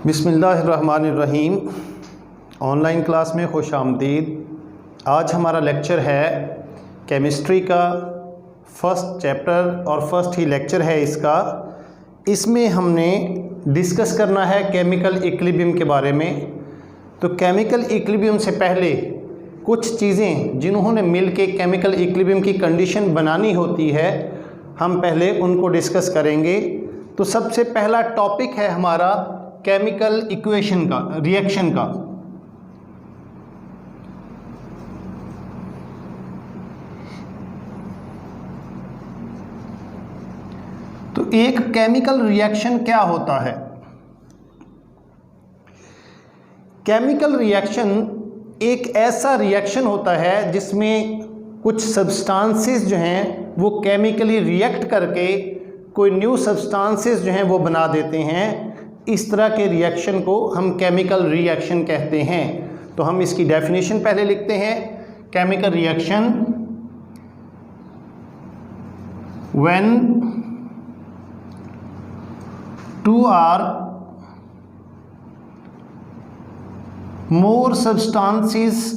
बिस्मिल्लाहिर्रहमानिर्रहीम। Online class में खुश आमदीद। आज हमारा लेक्चर है केमिस्ट्री का फर्स्ट चैप्टर और फर्स्ट ही लेक्चर है इसका। इसमें हमने डिस्कस करना है केमिकल इक्विलिब्रियम के बारे में। तो केमिकल इक्विलिब्रियम से पहले कुछ चीज़ें जिन्होंने मिल के केमिकल इक्विलिब्रियम की कंडीशन बनानी होती है, हम पहले उनको डिस्कस करेंगे। तो सबसे पहला टॉपिक है हमारा केमिकल इक्वेशन का, रिएक्शन का। तो एक केमिकल रिएक्शन क्या होता है? केमिकल रिएक्शन एक ऐसा रिएक्शन होता है जिसमें कुछ सब्सटेंसेस जो हैं वो केमिकली रिएक्ट करके कोई न्यू सब्सटेंसेस जो हैं वो बना देते हैं। इस तरह के रिएक्शन को हम केमिकल रिएक्शन कहते हैं। तो हम इसकी डेफिनेशन पहले लिखते हैं। Chemical reaction, when two are more substances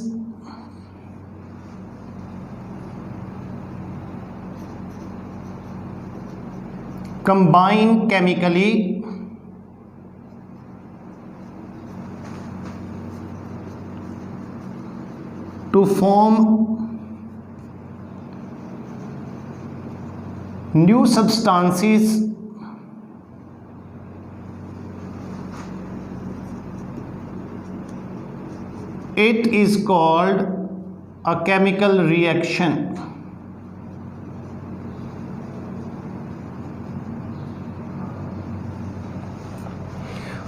combine chemically to form new substances it is called a chemical reaction.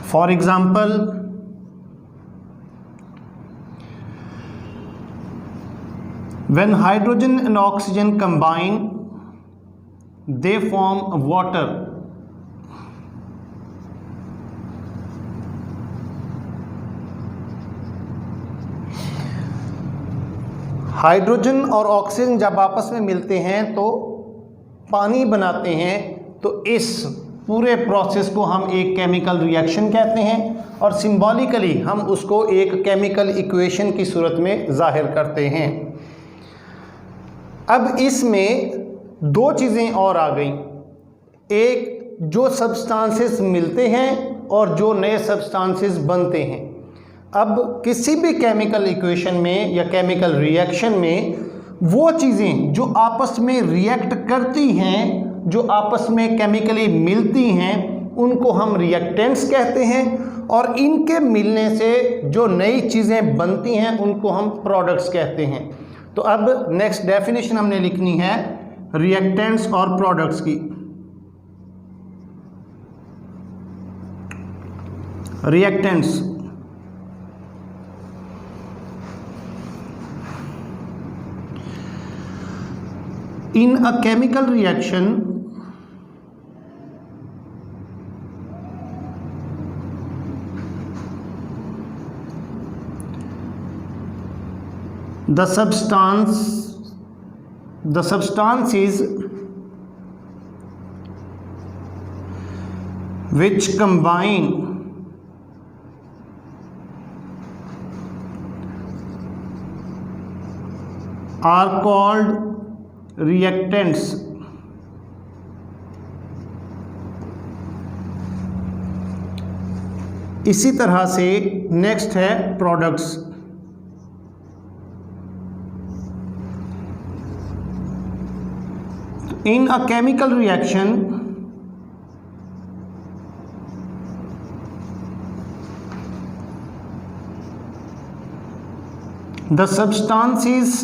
For example, when hydrogen and oxygen combine, they form water. Hydrogen और oxygen जब आपस में मिलते हैं तो पानी बनाते हैं। तो इस पूरे प्रोसेस को हम एक केमिकल रिएक्शन कहते हैं और सिंबॉलिकली हम उसको एक केमिकल इक्वेशन की सूरत में जाहिर करते हैं। अब इसमें दो चीज़ें और आ गई, एक जो सब्सटेंसेस मिलते हैं और जो नए सब्सटेंसेस बनते हैं। अब किसी भी केमिकल इक्वेशन में या केमिकल रिएक्शन में वो चीज़ें जो आपस में रिएक्ट करती हैं, जो आपस में केमिकली मिलती हैं, उनको हम रिएक्टेंट्स कहते हैं। और इनके मिलने से जो नई चीज़ें बनती हैं उनको हम प्रोडक्ट्स कहते हैं। तो अब नेक्स्ट डेफिनेशन हमने लिखनी है रिएक्टेंट्स और प्रोडक्ट्स की। Reactants, in a chemical reaction, the substances which combine are called reactants. इसी तरह से नेक्स्ट है products. In a chemical reaction the substances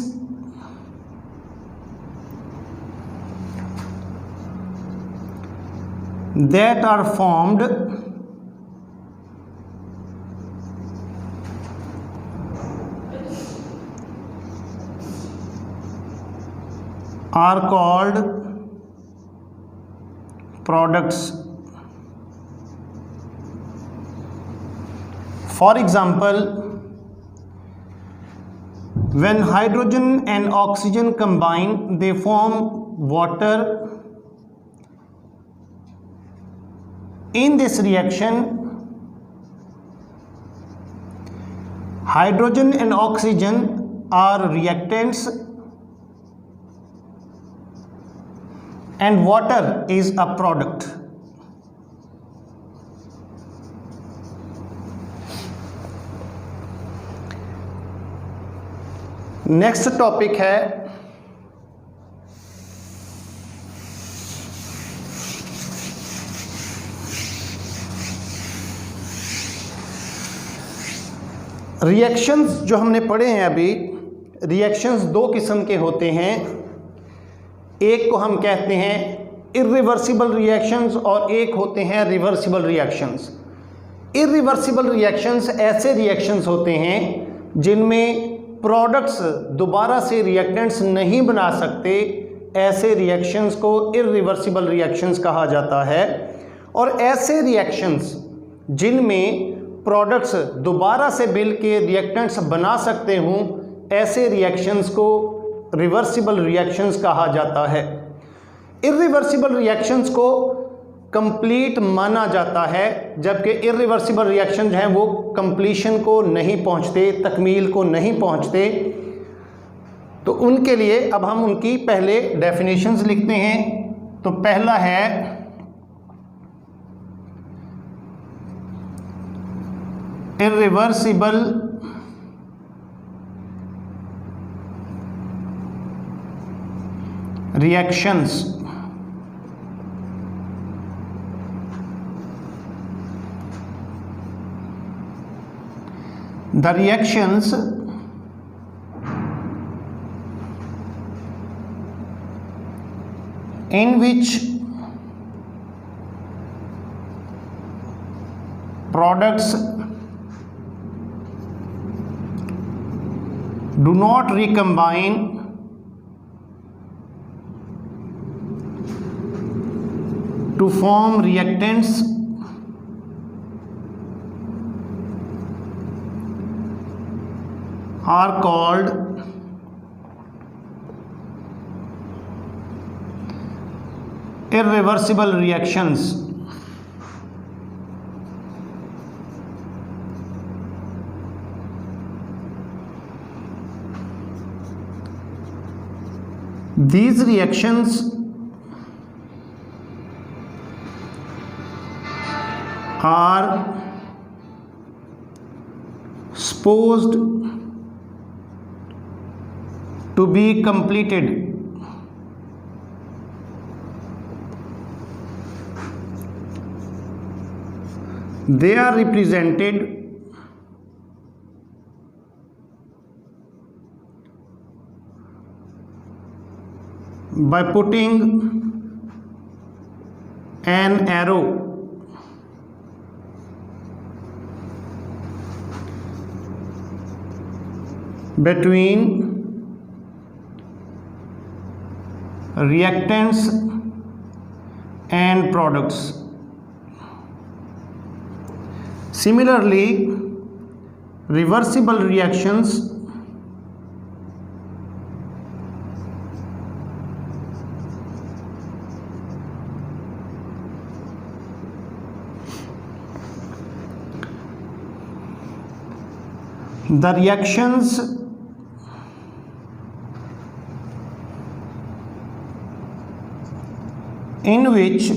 that are formed are called products. For example, when hydrogen and oxygen combine, they form water. In this reaction, Hydrogen and oxygen are reactants and water is a product. Next topic है reactions. जो हमने पढ़े हैं अभी, reactions दो किस्म के होते हैं। एक को हम कहते हैं इर्रिवर्सिबल रिएक्शंस और एक होते हैं रिवर्सिबल रिएक्शंस। इर्रिवर्सिबल रिएक्शंस ऐसे रिएक्शंस होते हैं जिनमें प्रोडक्ट्स दोबारा से रिएक्टेंट्स नहीं बना सकते। ऐसे रिएक्शंस को इर्रिवर्सिबल रिएक्शंस कहा जाता है। और ऐसे रिएक्शंस जिनमें प्रोडक्ट्स दोबारा से मिल के रिएक्टेंट्स बना सकते हों, ऐसे रिएक्शंस को रिवर्सिबल रिएक्शंस कहा जाता है। इर्रिवर्सिबल रिएक्शंस को कंप्लीट माना जाता है, जबकि इर्रिवर्सिबल रिएक्शन जो हैं वो कंप्लीशन को नहीं पहुंचते, तकमील को नहीं पहुंचते। तो उनके लिए अब हम उनकी पहले डेफिनेशंस लिखते हैं। तो पहला है irreversible reactions. The reactions in which products do not recombine to form reactants are called irreversible reactions. These reactions are supposed to be completed they are represented by putting an arrow between reactants and products. Similarly, reversible reactions the reactions in which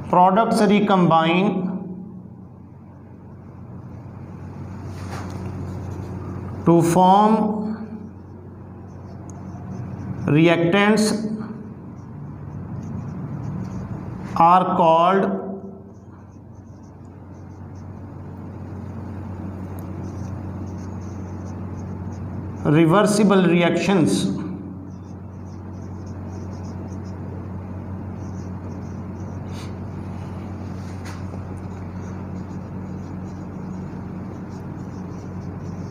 products recombine to form reactants are called reversible reactions.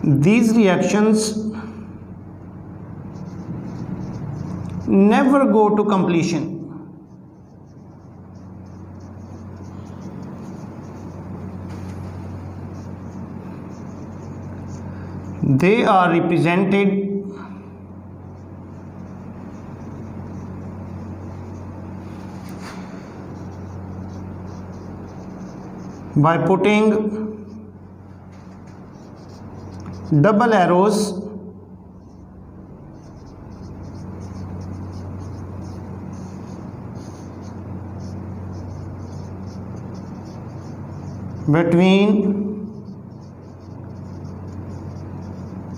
These reactions never go to completion. They are represented by putting double arrows between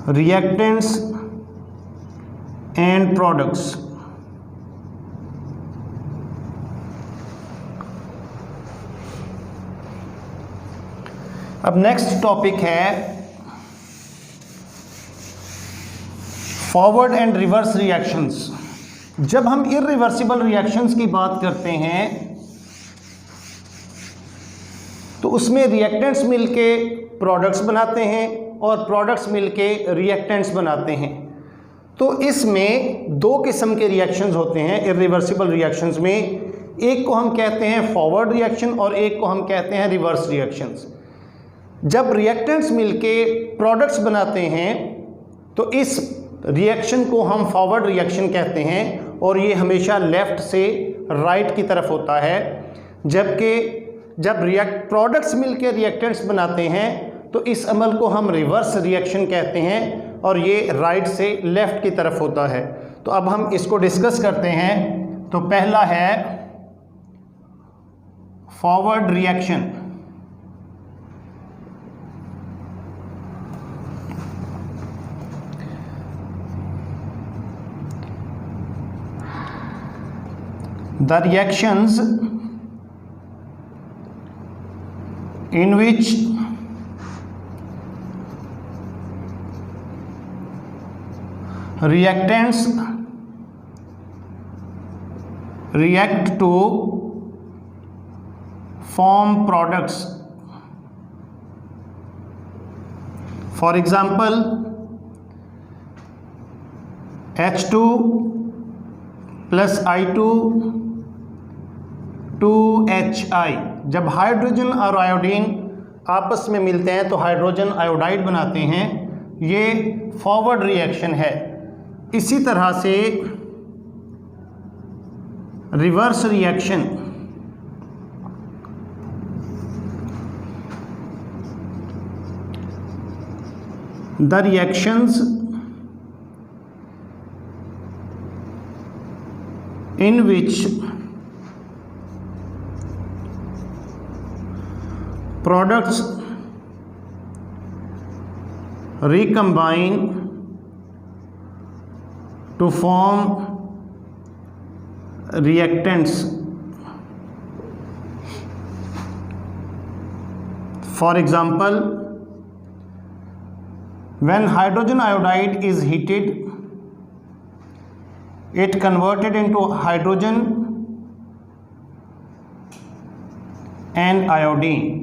reactants and products. अब next topic है forward and reverse reactions. जब हम irreversible reactions की बात करते हैं तो उसमें रिएक्टेंट्स मिलके प्रोडक्ट्स बनाते हैं और प्रोडक्ट्स मिलके रिएक्टेंट्स बनाते हैं। तो इसमें दो किस्म के रिएक्शंस होते हैं इरिवर्सिबल रिएक्शंस में। एक को हम कहते हैं फॉरवर्ड रिएक्शन और एक को हम कहते हैं रिवर्स रिएक्शंस। जब रिएक्टेंट्स मिलके प्रोडक्ट्स बनाते हैं तो इस रिएक्शन को हम फॉरवर्ड रिएक्शन कहते हैं और ये हमेशा लेफ़्ट से राइट की तरफ होता है। जबकि जब प्रोडक्ट्स मिलके रिएक्टेंट्स बनाते हैं तो इस अमल को हम रिवर्स रिएक्शन कहते हैं और ये राइट से लेफ़्ट की तरफ होता है। तो अब हम इसको डिस्कस करते हैं। तो पहला है forward reaction. The reactions in which reactants react to form products. For example, H2 plus I2 2HI। जब हाइड्रोजन और आयोडीन आपस में मिलते हैं तो हाइड्रोजन आयोडाइड बनाते हैं। ये फॉरवर्ड रिएक्शन है। इसी तरह से reverse reaction the reactions in which products recombine to form reactants. For example, when hydrogen iodide is heated, it converted into hydrogen and iodine।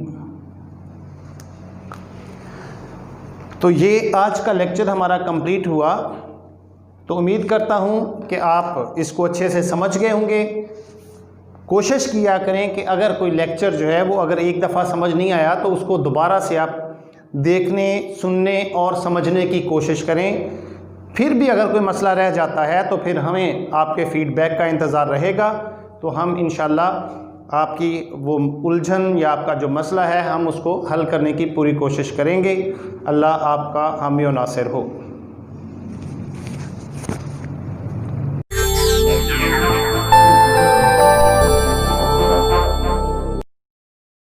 तो ये आज का लेक्चर हमारा कंप्लीट हुआ। तो उम्मीद करता हूँ कि आप इसको अच्छे से समझ गए होंगे। कोशिश किया करें कि अगर कोई लेक्चर जो है वो अगर एक दफ़ा समझ नहीं आया तो उसको दोबारा से आप देखने, सुनने और समझने की कोशिश करें। फिर भी अगर कोई मसला रह जाता है तो फिर हमें आपके फ़ीडबैक का इंतज़ार रहेगा। तो हम इंशाल्लाह आपकी वो उलझन या आपका जो मसला है हम उसको हल करने की पूरी कोशिश करेंगे। अल्लाह आपका हामी और नासिर हो।